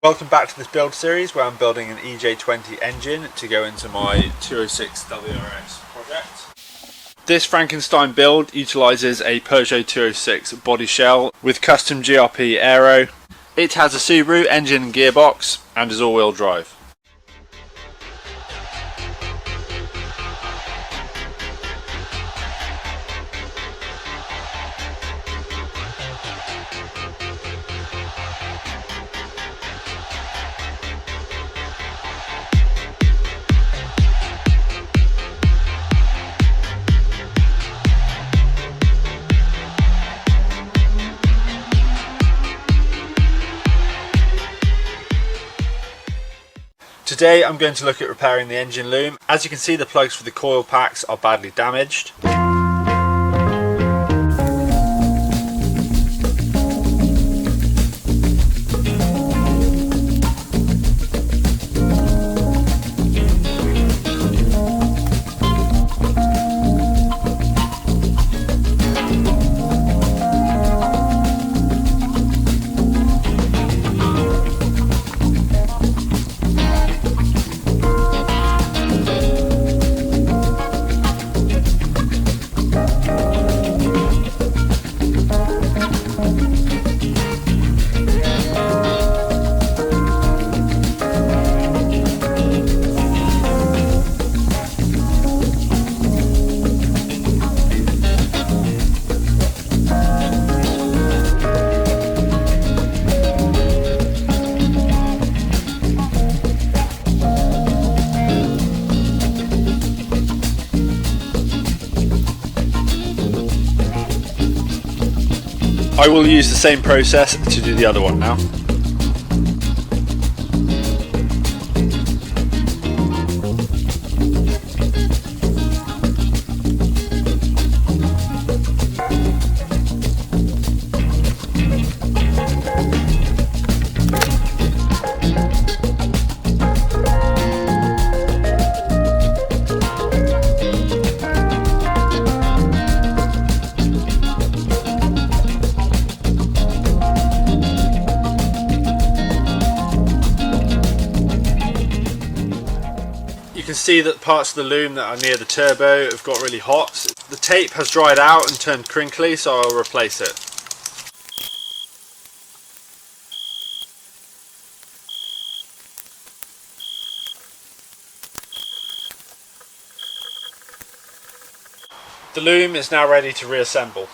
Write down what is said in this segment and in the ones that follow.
Welcome back to this build series where I'm building an EJ20 engine to go into my 206 WRX project. This Frankenstein build utilises a Peugeot 206 body shell with custom GRP aero. It has a Subaru engine and gearbox and is all-wheel drive. Today I'm going to look at repairing the engine loom. As you can see, the plugs for the coil packs are badly damaged. I will use the same process to do the other one now. You can see that parts of the loom that are near the turbo have got really hot. The tape has dried out and turned crinkly, so I'll replace it. The loom is now ready to reassemble.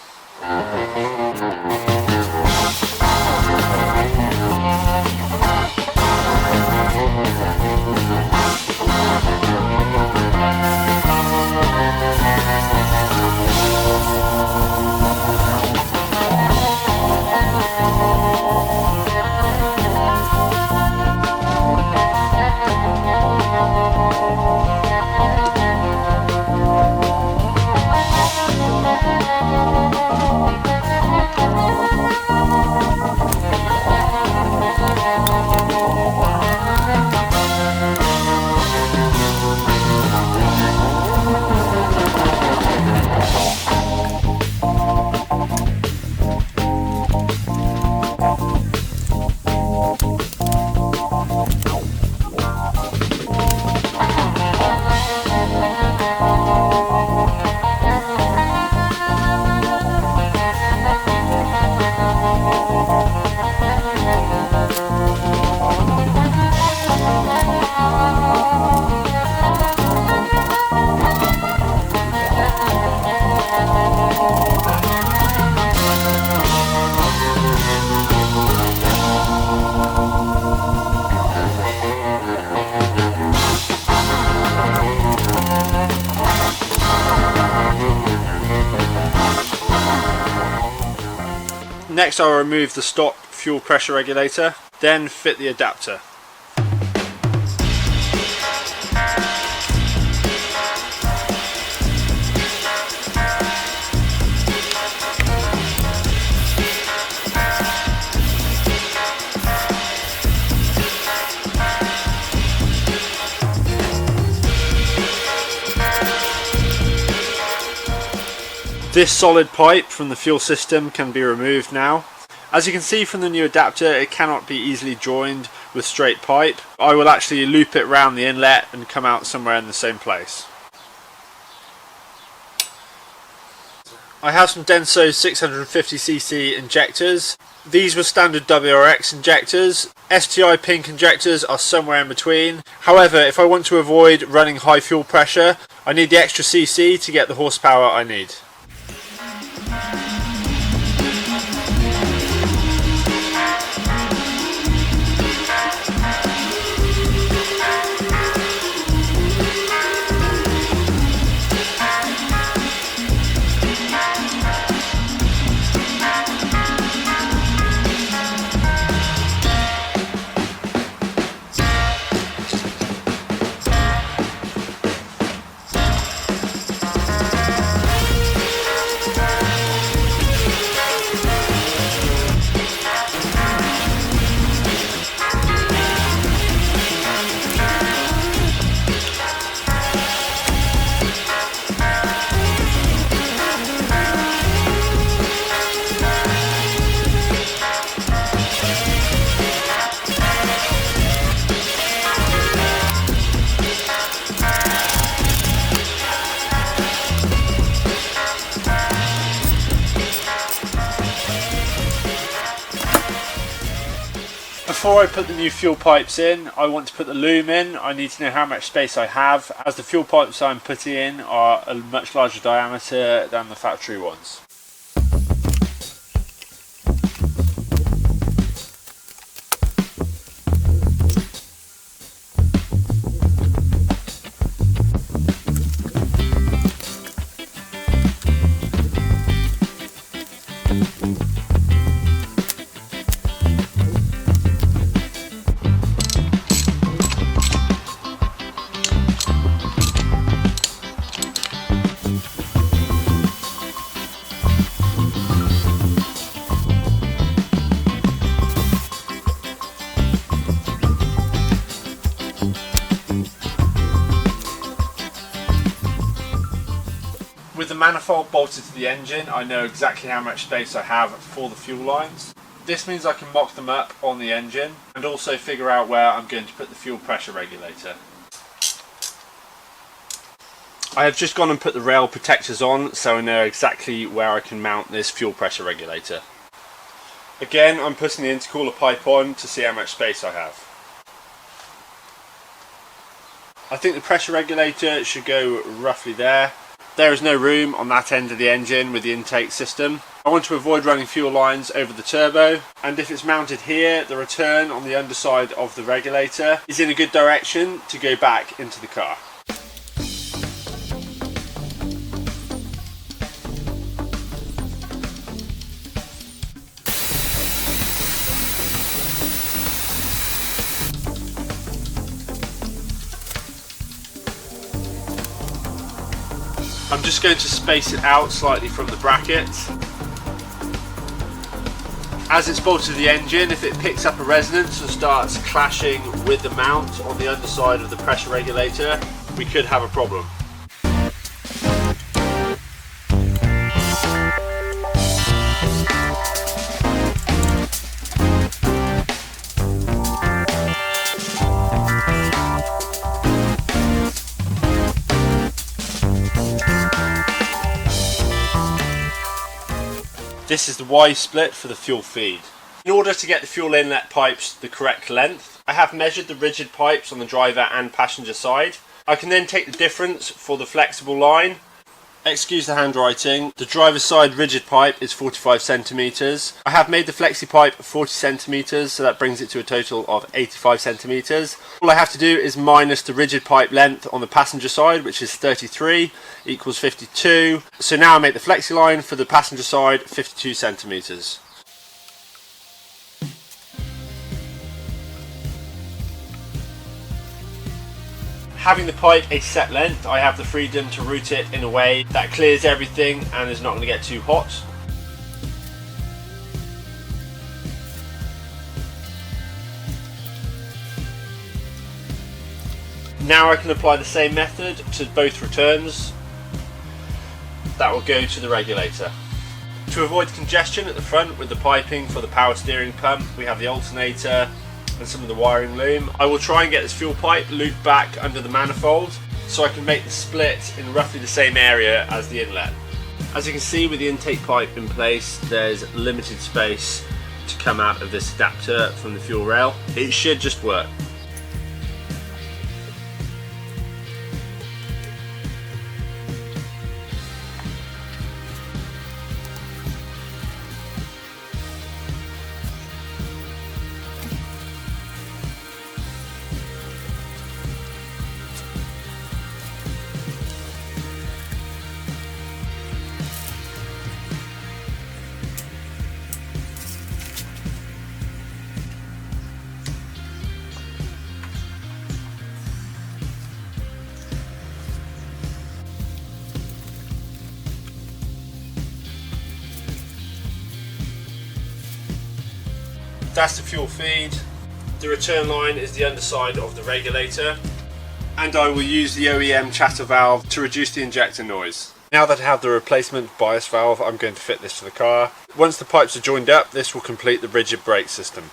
Next I'll remove the stock fuel pressure regulator, then fit the adapter. This solid pipe from the fuel system can be removed now. As you can see from the new adapter, it cannot be easily joined with straight pipe, I will actually loop it round the inlet and come out somewhere in the same place. I have some Denso 650cc injectors. These were standard WRX injectors. STI pink injectors are somewhere in between. However, if I want to avoid running high fuel pressure, I need the extra cc to get the horsepower I need. Before I put the new fuel pipes in, I want to put the loom in. I need to know how much space I have, as the fuel pipes I'm putting in are a much larger diameter than the factory ones. With the manifold bolted to the engine, I know exactly how much space I have for the fuel lines. This means I can mock them up on the engine and also figure out where I'm going to put the fuel pressure regulator. I have just gone and put the rail protectors on so I know exactly where I can mount this fuel pressure regulator. Again, I'm putting the intercooler pipe on to see how much space I have. I think the pressure regulator should go roughly there. There is no room on that end of the engine with the intake system. I want to avoid running fuel lines over the turbo, and if it's mounted here, the return on the underside of the regulator is in a good direction to go back into the car. I'm just going to space it out slightly from the bracket. As it's bolted to the engine, if it picks up a resonance and starts clashing with the mount on the underside of the pressure regulator, we could have a problem. This is the Y split for the fuel feed. In order to get the fuel inlet pipes the correct length, I have measured the rigid pipes on the driver and passenger side. I can then take the difference for the flexible line. Excuse the handwriting. The driver's side rigid pipe is 45 centimeters. I have made the flexi pipe 40 centimeters, so that brings it to a total of 85 centimeters. All I have to do is minus the rigid pipe length on the passenger side, which is 33, equals 52. So now I make the flexi line for the passenger side 52 centimeters. Having the pipe a set length, I have the freedom to route it in a way that clears everything and is not going to get too hot. Now I can apply the same method to both returns. That will go to the regulator. To avoid congestion at the front with the piping for the power steering pump, we have the alternator and some of the wiring loom. I will try and get this fuel pipe looped back under the manifold so I can make the split in roughly the same area as the inlet. As you can see, with the intake pipe in place, there's limited space to come out of this adapter from the fuel rail. It should just work. That's the fuel feed. The return line is the underside of the regulator, and I will use the OEM chatter valve to reduce the injector noise. Now that I have the replacement bias valve, I'm going to fit this to the car. Once the pipes are joined up, this will complete the rigid brake system.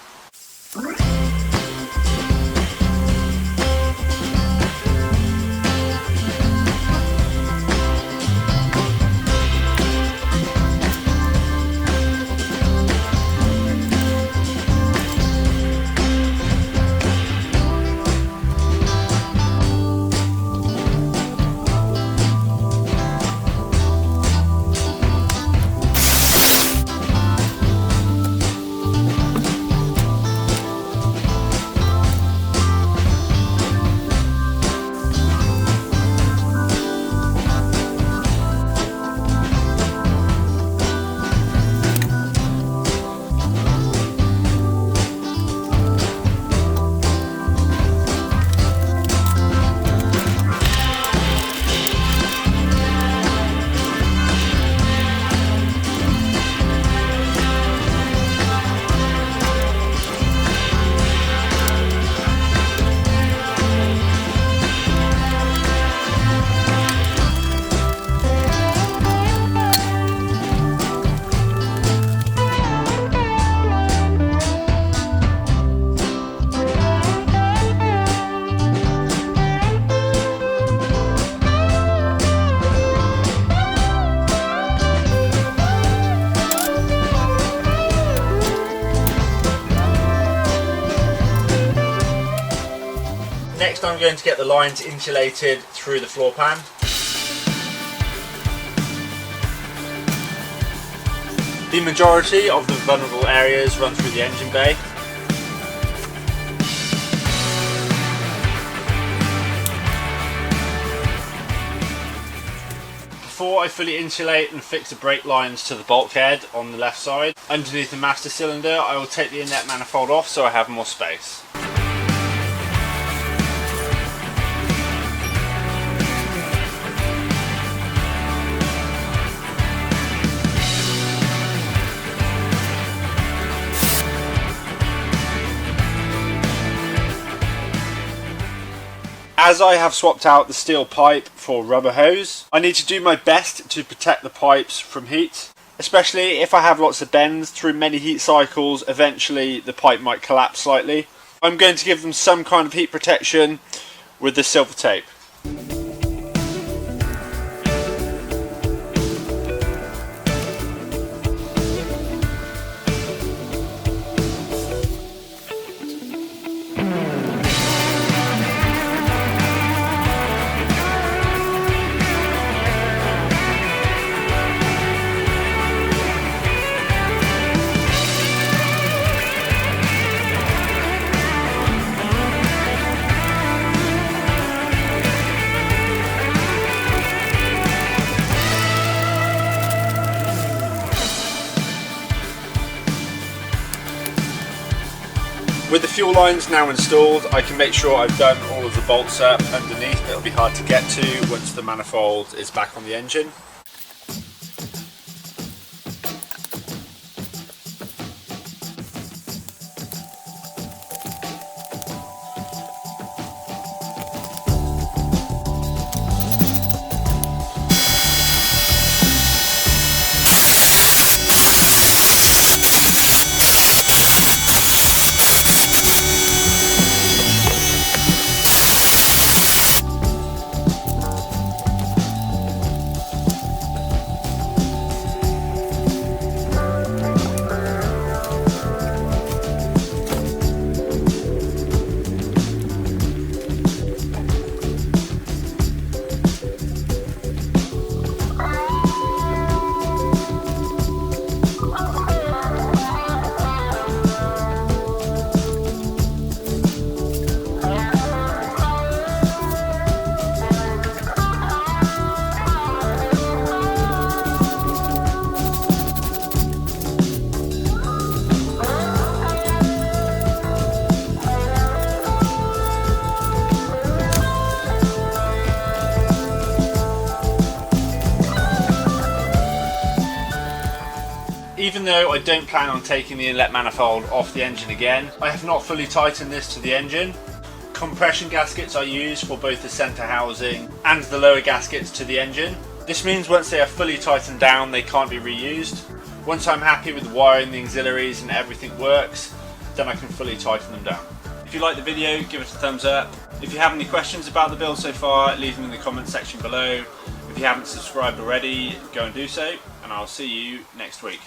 Next, I'm going to get the lines insulated through the floor pan. The majority of the vulnerable areas run through the engine bay. Before I fully insulate and fix the brake lines to the bulkhead on the left side, underneath the master cylinder, I will take the inlet manifold off so I have more space. As I have swapped out the steel pipe for rubber hose, I need to do my best to protect the pipes from heat. Especially if I have lots of bends through many heat cycles, eventually the pipe might collapse slightly. I'm going to give them some kind of heat protection with the silver tape. With the fuel lines now installed, I can make sure I've done all of the bolts up underneath. It'll be hard to get to once the manifold is back on the engine. Even though I don't plan on taking the inlet manifold off the engine again, I have not fully tightened this to the engine. Compression gaskets are used for both the centre housing and the lower gaskets to the engine. This means once they are fully tightened down, they can't be reused. Once I'm happy with the wiring, the auxiliaries and everything works, then I can fully tighten them down. If you like the video, give it a thumbs up. If you have any questions about the build so far, leave them in the comment section below. If you haven't subscribed already, go and do so, and I'll see you next week.